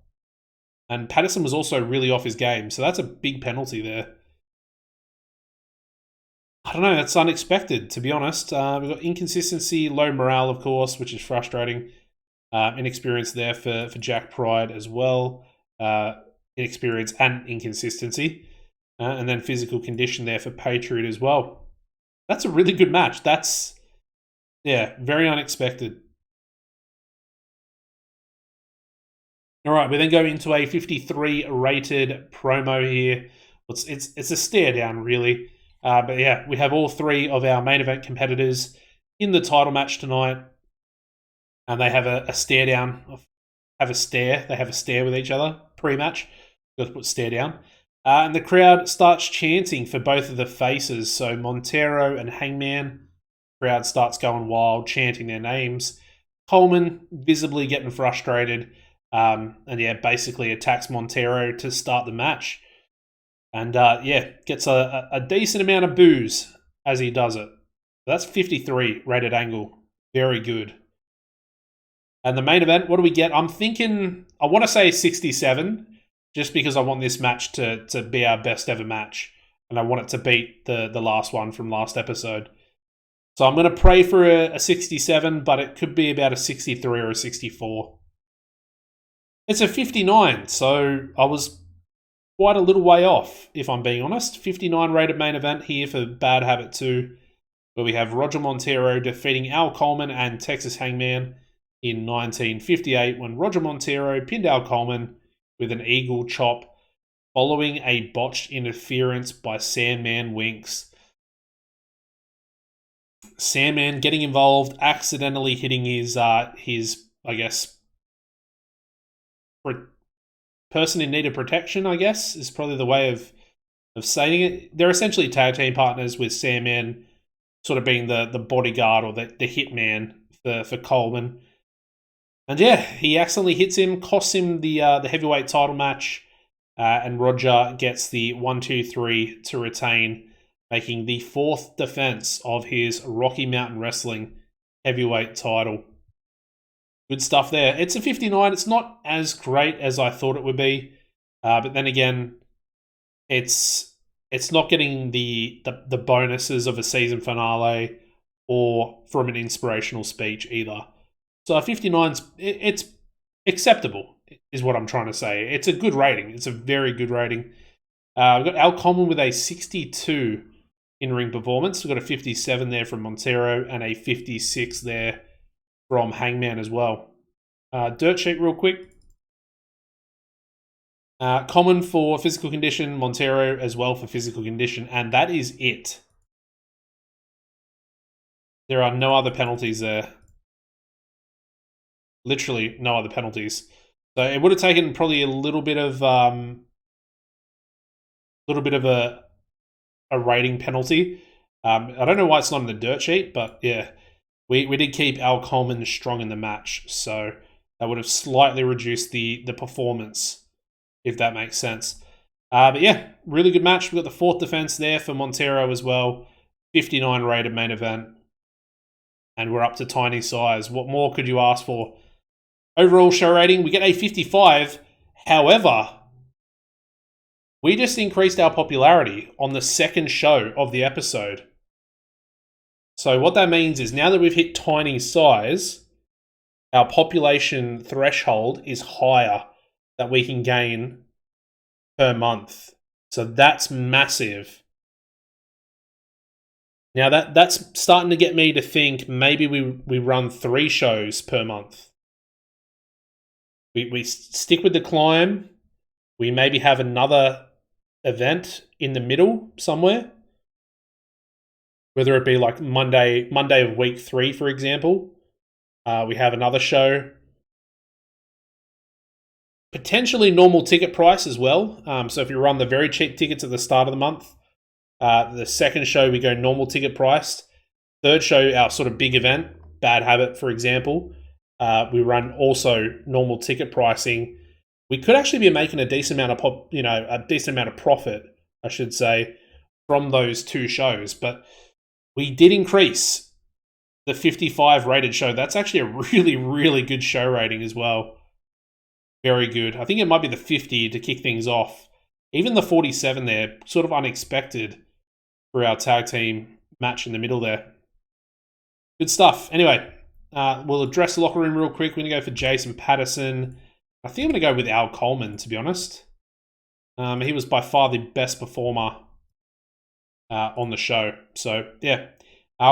And Patterson was also really off his game, so that's a big penalty there. I don't know, that's unexpected, to be honest. We've got inconsistency, low morale, of course, which is frustrating. Inexperience there for Jack Pride as well. Inexperience and inconsistency. And then physical condition there for Patriot as well. That's a really good match. That's, yeah, very unexpected. All right, we then go into a 53 rated promo here. It's a stare down, really. But yeah, we have all three of our main event competitors in the title match tonight. And they have a stare down. They have a stare with each other pre-match. Got to put stare down. And the crowd starts chanting for both of the faces. So Montero and Hangman. Crowd starts going wild, chanting their names. Coleman visibly getting frustrated. And yeah, basically attacks Montero to start the match. And yeah, gets a decent amount of boos as he does it. That's 53 rated angle. Very good. And the main event, what do we get? I'm thinking, I want to say 67, just because I want this match to be our best ever match. And I want it to beat the last one from last episode. So I'm going to pray for a 67, but it could be about a 63 or a 64. It's a 59, so I was quite a little way off, if I'm being honest. 59 rated main event here for Bad Habit 2, where we have Roger Montero defeating Al Coleman and Texas Hangman in 1958 when Roger Montero pinned Al Coleman with an eagle chop following a botched interference by Sandman Winks. Sandman getting involved, accidentally hitting his I guess, person in need of protection, I guess, is probably the way of saying it. They're essentially tag team partners with Sandman sort of being the bodyguard or the hitman for Coleman. And yeah, he accidentally hits him, costs him the heavyweight title match, and Roger gets the 1-2-3 to retain, making the fourth defense of his Rocky Mountain Wrestling heavyweight title. Good stuff there. It's a 59. It's not as great as I thought it would be, but then again, it's not getting the bonuses of a season finale or from an inspirational speech either. So a 59's it's acceptable, is what I'm trying to say. It's a good rating. It's a very good rating. We've got Al Coleman with a 62 in-ring performance. We've got a 57 there from Montero and a 56 there from Hangman as well. Dirt sheet real quick. Common for physical condition, Montero as well for physical condition, and that is it. There are no other penalties there. Literally no other penalties. So it would have taken probably a little bit of a rating penalty. I don't know why it's not in the dirt sheet, but yeah, we did keep Al Coleman strong in the match, so that would have slightly reduced the performance, if that makes sense. But yeah, really good match. We've got the fourth defense there for Montero as well. 59 rated main event. And we're up to tiny size. What more could you ask for? Overall show rating, we get a 55. However, we just increased our popularity on the second show of the episode. So what that means is now that we've hit tiny size, our population threshold is higher that we can gain per month. So that's massive. Now that's starting to get me to think maybe we run 3 shows per month. We stick with the climb. We maybe have another event in the middle somewhere. Whether it be like Monday of week 3, for example. We have another show. Potentially normal ticket price as well. So if you run the very cheap tickets at the start of the month, the second show we go normal ticket priced. Third show, our sort of big event, Bad Habit, for example, we run also normal ticket pricing. We could actually be making a decent amount of a decent amount of profit, I should say, from those two shows. But we did increase the 55 rated show. That's actually a really, really good show rating as well. Very good. I think it might be the 50 to kick things off. Even the 47 there, sort of unexpected for our tag team match in the middle there. Good stuff. Anyway, we'll address the locker room real quick. We're going to go for Jason Patterson. I think I'm going to go with Al Coleman, to be honest. He was by far the best performer on the show. So, yeah.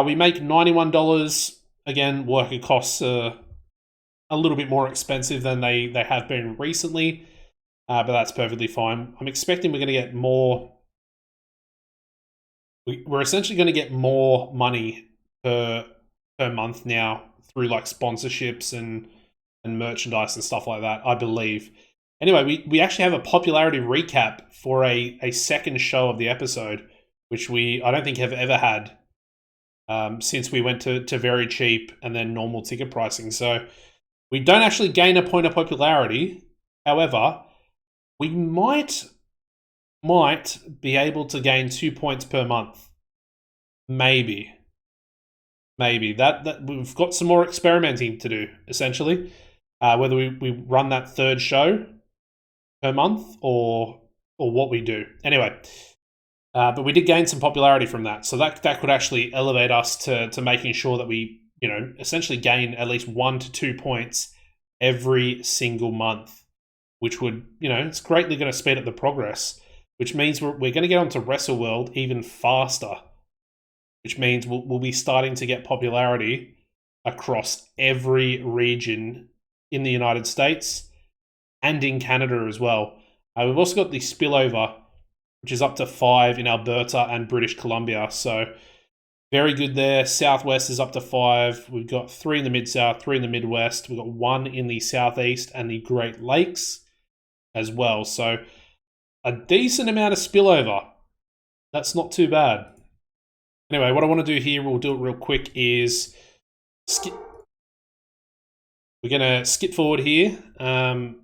We make $91. Again, worker costs are a little bit more expensive than they have been recently, but that's perfectly fine. I'm expecting we're going to get more. We're essentially going to get more money per month now through like sponsorships and merchandise and stuff like that, I believe. Anyway, we actually have a popularity recap for a second show of the episode, which I don't think have ever had since we went to very cheap and then normal ticket pricing. So we don't actually gain a point of popularity. However, we might be able to gain 2 points per month. Maybe. That we've got some more experimenting to do, essentially. Whether we run that third show per month or what we do. Anyway, but we did gain some popularity from that. So that could actually elevate us to making sure that we, essentially gain at least 1 to 2 points every single month, which would, it's greatly going to speed up the progress, which means we're going to get onto WrestleWorld even faster, which means we'll be starting to get popularity across every region in the United States and in Canada as well. We've also got the spillover, which is up to 5 in Alberta and British Columbia. So very good there. Southwest is up to 5. We've got 3 in the Mid-South, 3 in the Midwest. We've got 1 in the Southeast and the Great Lakes as well. So a decent amount of spillover. That's not too bad. Anyway, what I want to do here, we'll do it real quick, is we're going to skip forward here,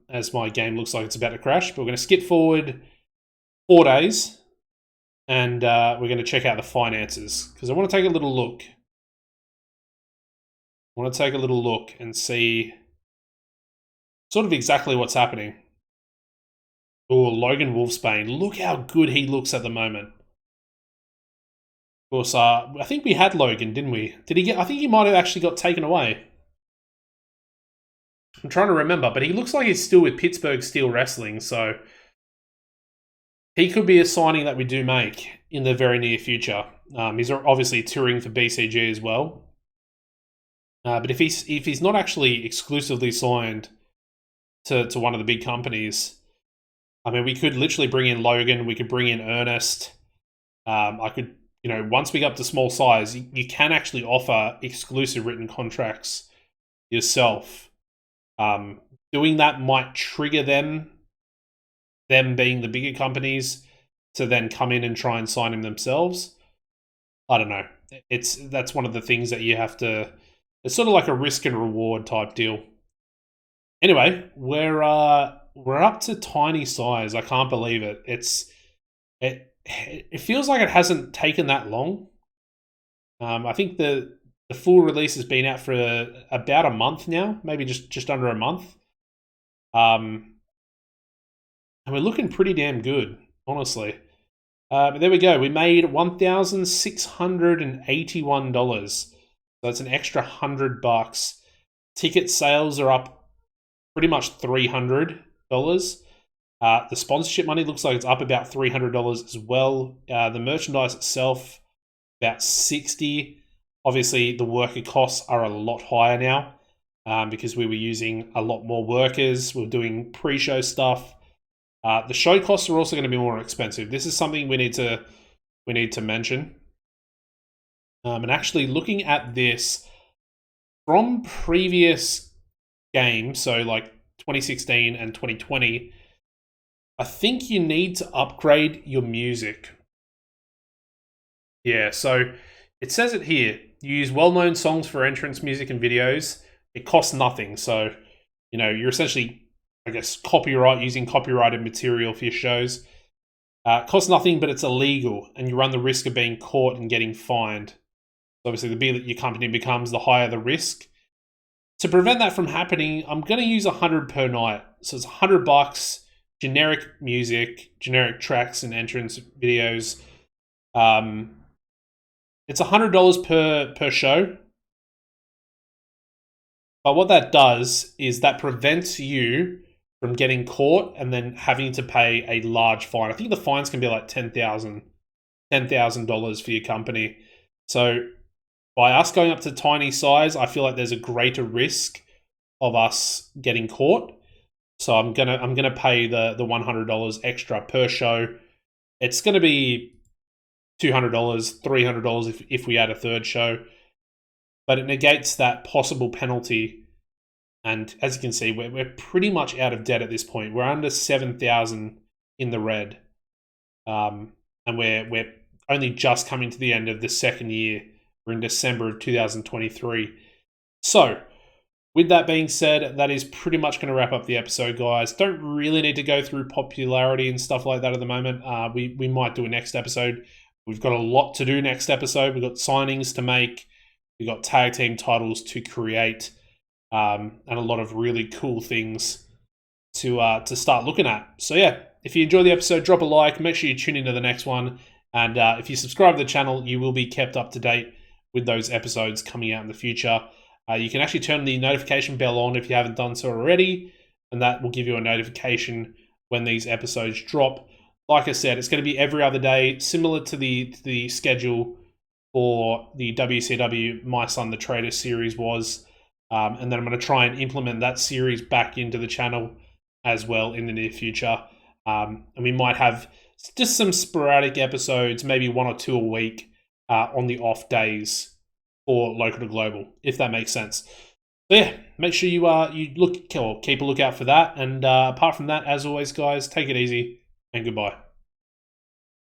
as my game looks like it's about to crash, but we're going to skip forward 4 days, and we're going to check out the finances, because I want to take a little look. I want to take a little look and see sort of exactly what's happening. Oh, Logan Wolfsbane. Look how good he looks at the moment. Of course, I think we had Logan, didn't we? Did he get? I think he might have actually got taken away. I'm trying to remember, but he looks like he's still with Pittsburgh Steel Wrestling, so he could be a signing that we do make in the very near future. He's obviously touring for BCG as well. But if he's not actually exclusively signed to one of the big companies, I mean, we could literally bring in Logan. We could bring in Ernest. I could, once we get up to small size, you can actually offer exclusive written contracts yourself. Doing that might trigger them being the bigger companies to then come in and try and sign him themselves. I don't know. That's one of the things that you have to. It's sort of like a risk and reward type deal. Anyway, we're up to tiny size. I can't believe it. It feels like it hasn't taken that long. I think the full release has been out for about a month now, maybe just under a month. And we're looking pretty damn good, honestly. But there we go. We made $1,681. So that's an extra $100. Ticket sales are up pretty much $300. The sponsorship money looks like it's up about $300 as well. The merchandise itself, about $60. Obviously, the worker costs are a lot higher now because we were using a lot more workers. We're doing pre-show stuff. The show costs are also going to be more expensive. This is something we need to mention. And actually, looking at this from previous games, so like 2016 and 2020, I think you need to upgrade your music. Yeah, so it says it here. You use well-known songs for entrance music and videos. It costs nothing. So, you're essentially, I guess, using copyrighted material for your shows. It costs nothing, but it's illegal, and you run the risk of being caught and getting fined. So obviously, the bigger your company becomes, the higher the risk. To prevent that from happening, I'm going to use $100 per night. So it's $100, generic music, generic tracks, and entrance videos. It's $100 per show. But what that does is that prevents you from getting caught and then having to pay a large fine. I think the fines can be like $10,000 for your company. So by us going up to tiny size, I feel like there's a greater risk of us getting caught. So I'm gonna pay the $100 extra per show. It's gonna be $200, $300 if we add a third show. But it negates that possible penalty. And as you can see, we're pretty much out of debt at this point. We're under 7,000 in the red. And we're only just coming to the end of the second year. We're in December of 2023. So, with that being said, that is pretty much going to wrap up the episode, guys. Don't really need to go through popularity and stuff like that at the moment. We might do a next episode. We've got a lot to do next episode. We've got signings to make. We've got tag team titles to create. And a lot of really cool things to start looking at. So yeah, if you enjoy the episode, drop a like. Make sure you tune into the next one. And if you subscribe to the channel, you will be kept up to date with those episodes coming out in the future. You can actually turn the notification bell on if you haven't done so already, and that will give you a notification when these episodes drop. Like I said, it's going to be every other day, similar to the schedule for the WCW My Son the Traitor series was. And then I'm going to try and implement that series back into the channel as well in the near future. And we might have just some sporadic episodes, maybe 1 or 2 a week on the off days for local to global, if that makes sense. So yeah, make sure you keep a lookout for that. And apart from that, as always, guys, take it easy and goodbye.